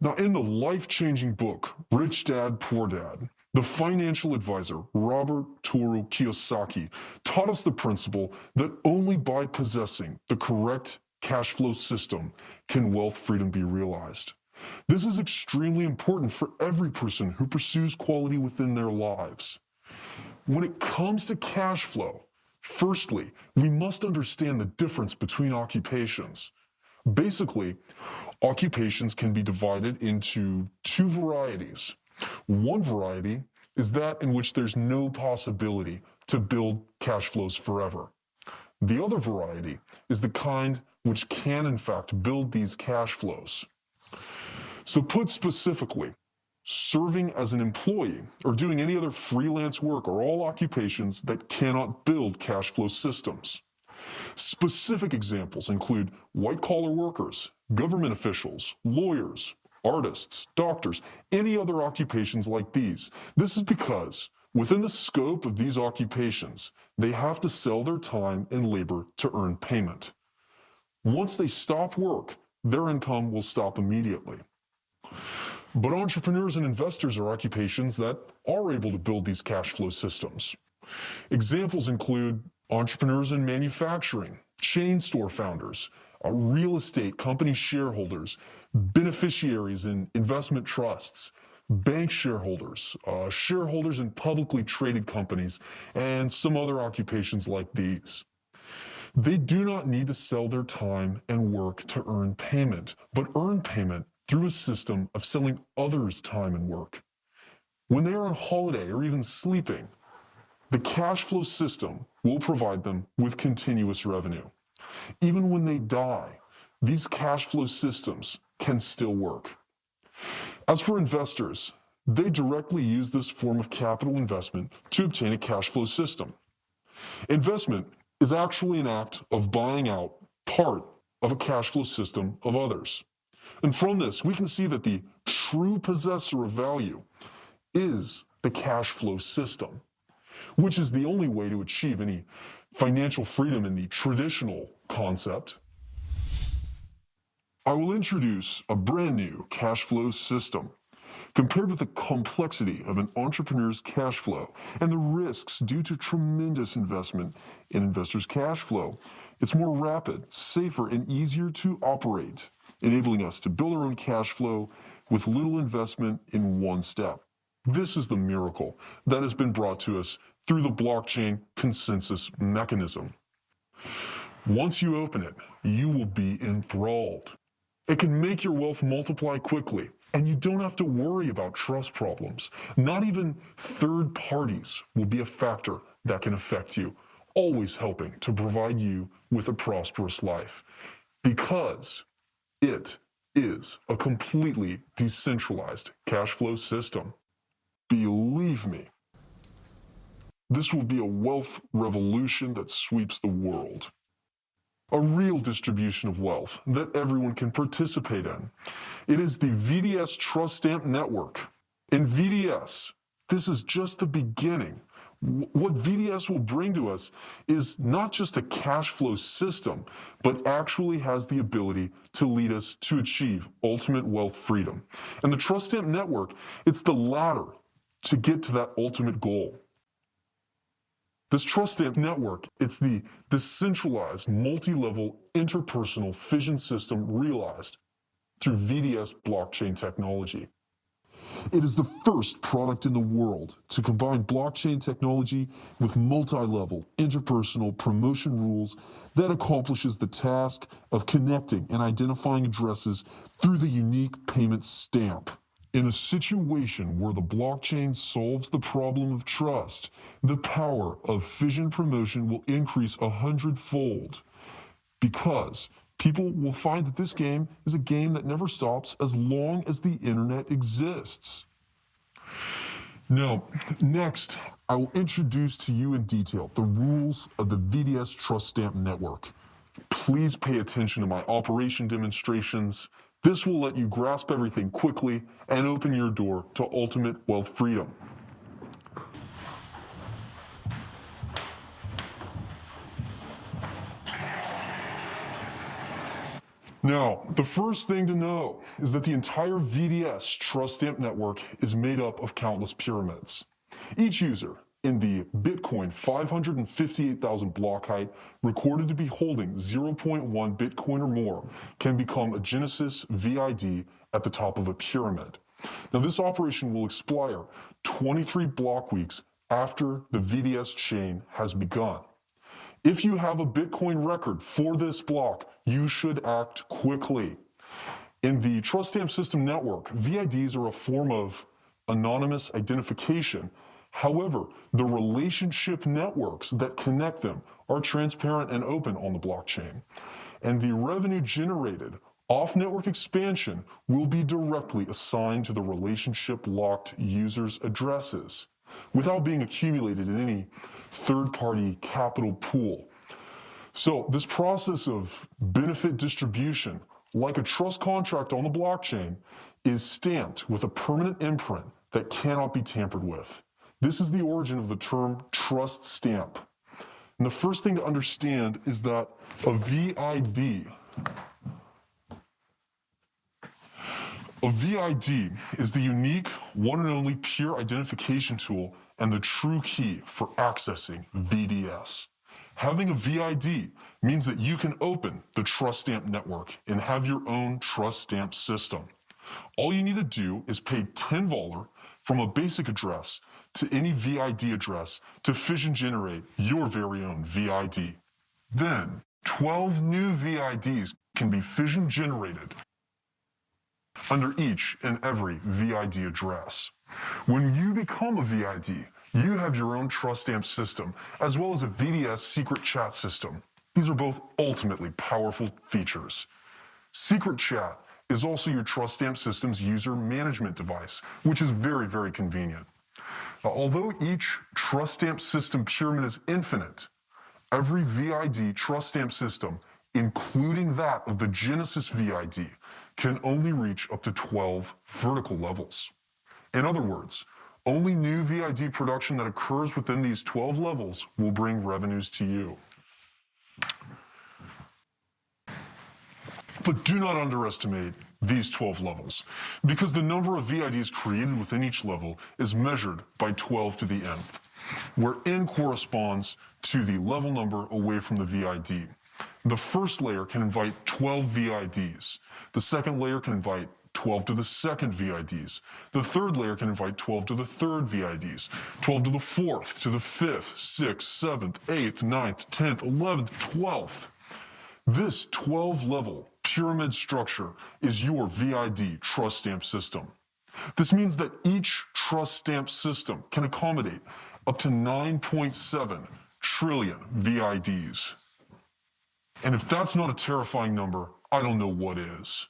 Now, in the life-changing book, Rich Dad, Poor Dad, the financial advisor Robert Toru Kiyosaki taught us the principle that only by possessing the correct cash flow system can wealth freedom be realized. This is extremely important for every person who pursues quality within their lives. When it comes to cash flow, firstly, we must understand the difference between occupations. Basically, occupations can be divided into two varieties. One variety is that in which there's no possibility to build cash flows forever. The other variety is the kind which can, in fact, build these cash flows. So put specifically, serving as an employee or doing any other freelance work are all occupations that cannot build cash flow systems. Specific examples include white-collar workers, government officials, lawyers, artists, doctors, any other occupations like these. This is because within the scope of these occupations, they have to sell their time and labor to earn payment. Once they stop work, their income will stop immediately. But entrepreneurs and investors are occupations that are able to build these cash flow systems. Examples include entrepreneurs in manufacturing, chain store founders, real estate company shareholders, beneficiaries in investment trusts, bank shareholders, shareholders in publicly traded companies, and some other occupations like these. They do not need to sell their time and work to earn payment, but earn payment through a system of selling others' time and work. When they are on holiday or even sleeping, the cash flow system will provide them with continuous revenue. Even when they die, these cash flow systems can still work. As for investors, they directly use this form of capital investment to obtain a cash flow system. Investment is actually an act of buying out part of a cash flow system of others. And from this, we can see that the true possessor of value is the cash flow system, which is the only way to achieve any financial freedom in the traditional concept. I will introduce a brand new cash flow system. Compared with the complexity of an entrepreneur's cash flow and the risks due to tremendous investment in investors' cash flow, it's more rapid, safer, and easier to operate, enabling us to build our own cash flow with little investment in one step. This is the miracle that has been brought to us through the blockchain consensus mechanism. Once you open it, you will be enthralled. It can make your wealth multiply quickly, and you don't have to worry about trust problems. Not even third parties will be a factor that can affect you, always helping to provide you with a prosperous life, because it is a completely decentralized cash flow system. Believe me, this will be a wealth revolution that sweeps the world. A real distribution of wealth that everyone can participate in. It is the VDS Trust Stamp Network. In VDS, this is just the beginning. What VDS will bring to us is not just a cash flow system, but actually has the ability to lead us to achieve ultimate wealth freedom. And the Trust Stamp Network, it's the ladder to get to that ultimate goal. This Trust Stamp Network, it's the decentralized, multi-level, interpersonal fission system realized through VDS blockchain technology. It is the first product in the world to combine blockchain technology with multi-level, interpersonal promotion rules that accomplishes the task of connecting and identifying addresses through the unique payment stamp. In a situation where the blockchain solves the problem of trust, the power of fission promotion will increase 100-fold, because people will find that this game is a game that never stops as long as the internet exists. Now, next, I will introduce to you in detail the rules of the VDS Trust Stamp Network. Please pay attention to my operation demonstrations. This will let you grasp everything quickly and open your door to ultimate wealth freedom. Now, the first thing to know is that the entire VDS trust stamp network is made up of countless pyramids. Each user in the Bitcoin 558,000 block height recorded to be holding 0.1 Bitcoin or more can become a Genesis VID at the top of a pyramid. Now, this operation will expire 23 block weeks after the VDS chain has begun. If you have a Bitcoin record for this block, you should act quickly. In the trust stamp system network, VIDs are a form of anonymous identification. However, the relationship networks that connect them are transparent and open on the blockchain. And the revenue generated off-network expansion will be directly assigned to the relationship-locked users' addresses without being accumulated in any third-party capital pool. So this process of benefit distribution, like a trust contract on the blockchain, is stamped with a permanent imprint that cannot be tampered with. This is the origin of the term trust stamp. And the first thing to understand is that a VID is the unique, one and only peer identification tool and the true key for accessing VDS. Having a VID means that you can open the trust stamp network and have your own trust stamp system. All you need to do is pay $10 from a basic address to any VID address to fission generate your very own VID. Then, 12 new VIDs can be fission generated under each and every VID address. When you become a VID, you have your own trust stamp system, as well as a VDS secret chat system. These are both ultimately powerful features. Secret chat is also your trust stamp system's user management device, which is very, very convenient. Now, although each trust stamp system pyramid is infinite, every VID trust stamp system, including that of the Genesis VID, can only reach up to 12 vertical levels. In other words, only new VID production that occurs within these 12 levels will bring revenues to you. But do not underestimate these 12 levels, because the number of VIDs created within each level is measured by 12 to the nth, where n corresponds to the level number away from the VID. The first layer can invite 12 VIDs. The second layer can invite 12 to the second VIDs. The third layer can invite 12 to the third VIDs, 12 to the fourth, to the fifth, sixth, seventh, eighth, ninth, 10th, 11th, 12th. This 12-level pyramid structure is your VID trust stamp system. This means that each trust stamp system can accommodate up to 9.7 trillion VIDs. And if that's not a terrifying number, I don't know what is.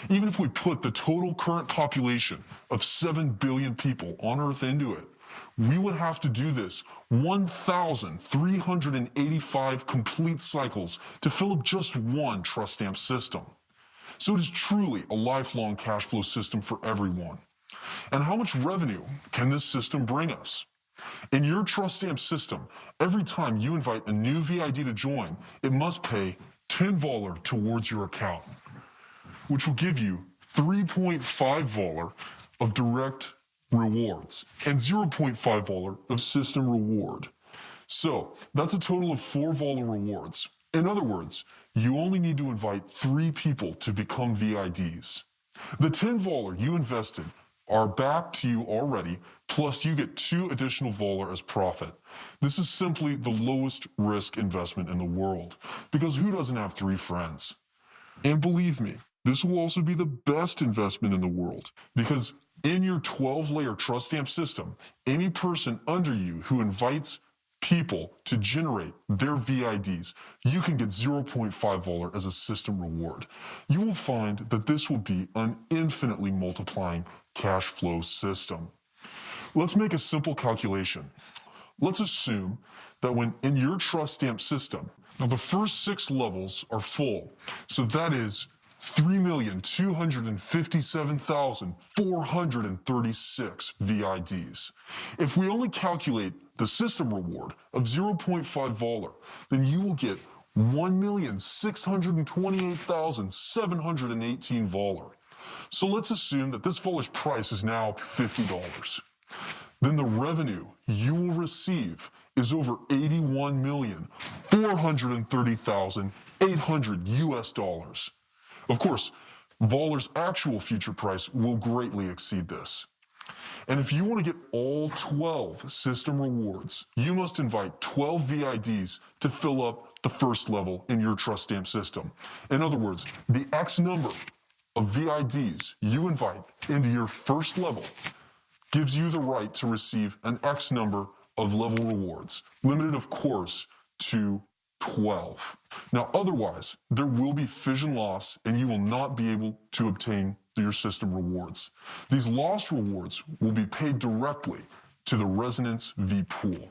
Even if we put the total current population of 7 billion people on Earth into it, we would have to do this 1,385 complete cycles to fill up just one trust stamp system. So it is truly a lifelong cash flow system for everyone. And how much revenue can this system bring us? In your trust stamp system, every time you invite a new VID to join, it must pay $10 towards your account, which will give you $3.5 of direct rewards and $0.5 of system reward. So that's a total of $4 rewards. In other words, you only need to invite 3 people to become VIDs. The $10 you invested are back to you already, plus you get 2 additional VOLR as profit. This is simply the lowest risk investment in the world, because who doesn't have 3 friends? And believe me, this will also be the best investment in the world, because in your 12-layer trust stamp system, any person under you who invites people to generate their VIDs, you can get $0.5 VOLR as a system reward. You will find that this will be an infinitely multiplying cash flow system. Let's make a simple calculation. Let's assume that when in your trust stamp system, now the first 6 levels are full, so that is 3,257,436 VIDs. If we only calculate the system reward of $0.5 VOLR, then you will get 1,628,718 Voller. So let's assume that this Voller's price is now $50. Then the revenue you will receive is over 81,430,800 US dollars. Of course, Voller's actual future price will greatly exceed this. And if you want to get all 12 system rewards, you must invite 12 VIDs to fill up the first level in your trust stamp system. In other words, the X number of VIDs you invite into your first level gives you the right to receive an X number of level rewards, limited, of course, to 12. Now, otherwise, there will be fission loss and you will not be able to obtain your system rewards. These lost rewards will be paid directly to the Resonance V pool.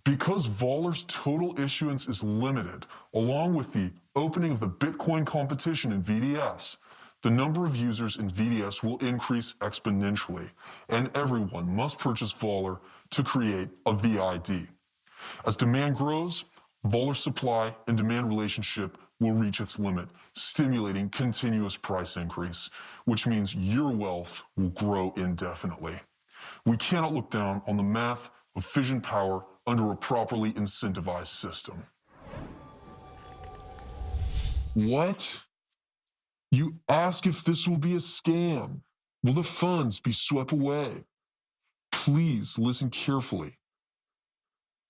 Because Voller's total issuance is limited, along with the opening of the Bitcoin competition in VDS, the number of users in VDS will increase exponentially, and everyone must purchase Voller to create a VID. As demand grows, Voller's supply and demand relationship will reach its limit, stimulating continuous price increase, which means your wealth will grow indefinitely. We cannot look down on the math of fission power under a properly incentivized system. What? You ask if this will be a scam. Will the funds be swept away? Please listen carefully.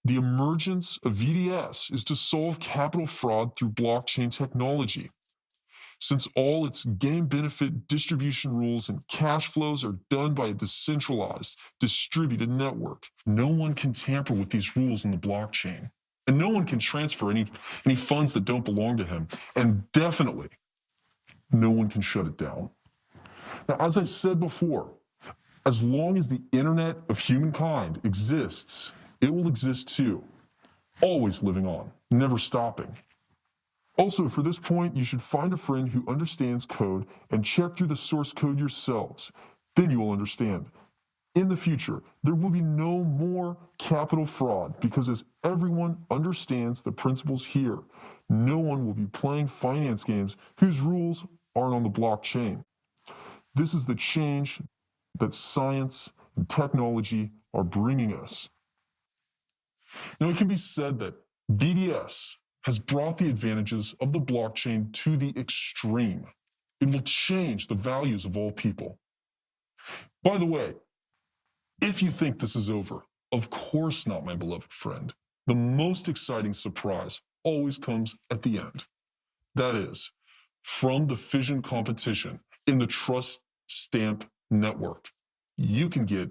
The emergence of VDS is to solve capital fraud through blockchain technology. Since all its game benefit distribution rules and cash flows are done by a decentralized, distributed network, no one can tamper with these rules in the blockchain. And no one can transfer any funds that don't belong to him. And definitely, no one can shut it down. Now, as I said before, as long as the internet of humankind exists, it will exist too, always living on, never stopping. Also, for this point, you should find a friend who understands code and check through the source code yourselves. Then you will understand. In the future, there will be no more capital fraud because as everyone understands the principles here, no one will be playing finance games whose rules aren't on the blockchain. This is the change that science and technology are bringing us. Now, it can be said that VDS has brought the advantages of the blockchain to the extreme. It will change the values of all people. By the way, if you think this is over, of course not, my beloved friend. The most exciting surprise always comes at the end. That is, from the fission competition in the Trust Stamp network, you can get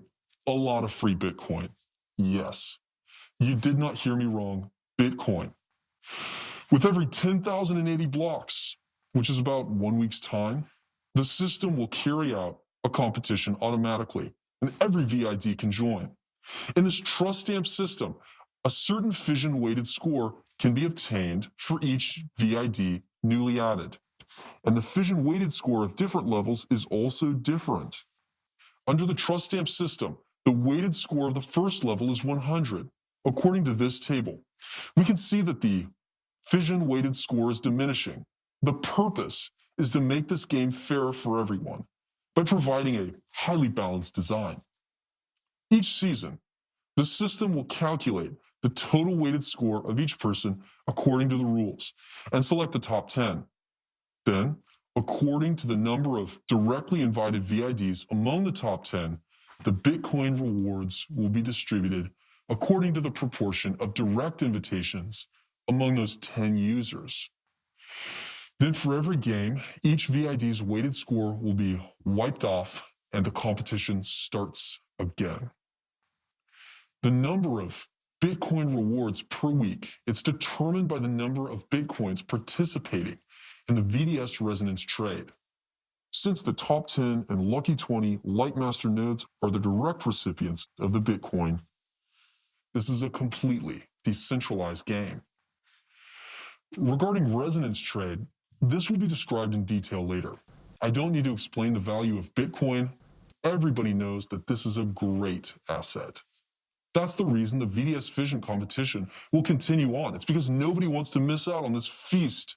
a lot of free Bitcoin. Yes, you did not hear me wrong, Bitcoin. With every 10,080 blocks, which is about 1 week's time, the system will carry out a competition automatically, and every VID can join. In this trust stamp system, a certain fission-weighted score can be obtained for each VID newly added. And the fission-weighted score of different levels is also different. Under the trust stamp system, the weighted score of the first level is 100. According to this table, we can see that the fission-weighted score is diminishing. The purpose is to make this game fair for everyone by providing a highly balanced design. Each season, the system will calculate the total weighted score of each person according to the rules and select the top 10. Then, according to the number of directly invited VIDs among the top 10, the Bitcoin rewards will be distributed according to the proportion of direct invitations among those 10 users. Then for every game, each VID's weighted score will be wiped off and the competition starts again. The number of Bitcoin rewards per week, it's determined by the number of Bitcoins participating in the VDS resonance trade. Since the top 10 and lucky 20 Lightmaster nodes are the direct recipients of the Bitcoin, this is a completely decentralized game. Regarding resonance trade, this will be described in detail later. I don't need to explain the value of Bitcoin. Everybody knows that this is a great asset. That's the reason the VDS fission competition will continue on. It's because nobody wants to miss out on this feast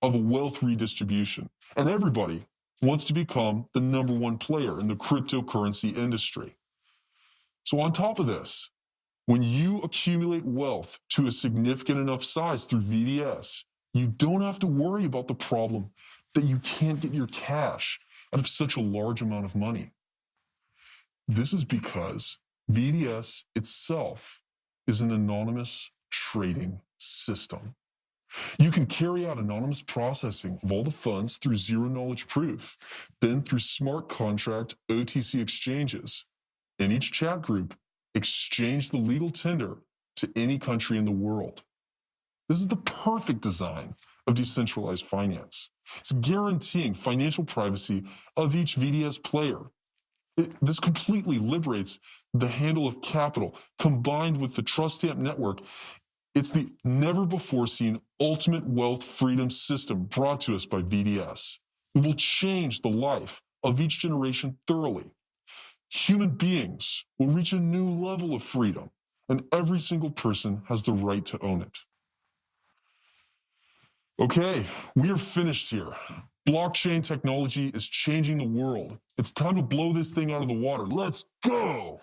of wealth redistribution. And everybody wants to become the #1 player in the cryptocurrency industry. So on top of this, when you accumulate wealth to a significant enough size through VDS, you don't have to worry about the problem that you can't get your cash out of such a large amount of money. This is because VDS itself is an anonymous trading system. You can carry out anonymous processing of all the funds through zero-knowledge proof, then through smart contract OTC exchanges. In each chat group, exchange the legal tender to any country in the world. This is the perfect design of decentralized finance. It's guaranteeing financial privacy of each VDS player. This completely liberates the handle of capital combined with the trust stamp network. It's the never-before-seen ultimate wealth freedom system brought to us by VDS. It will change the life of each generation thoroughly. Human beings will reach a new level of freedom, and every single person has the right to own it. Okay, we are finished here. Blockchain technology is changing the world. It's time to blow this thing out of the water. Let's go!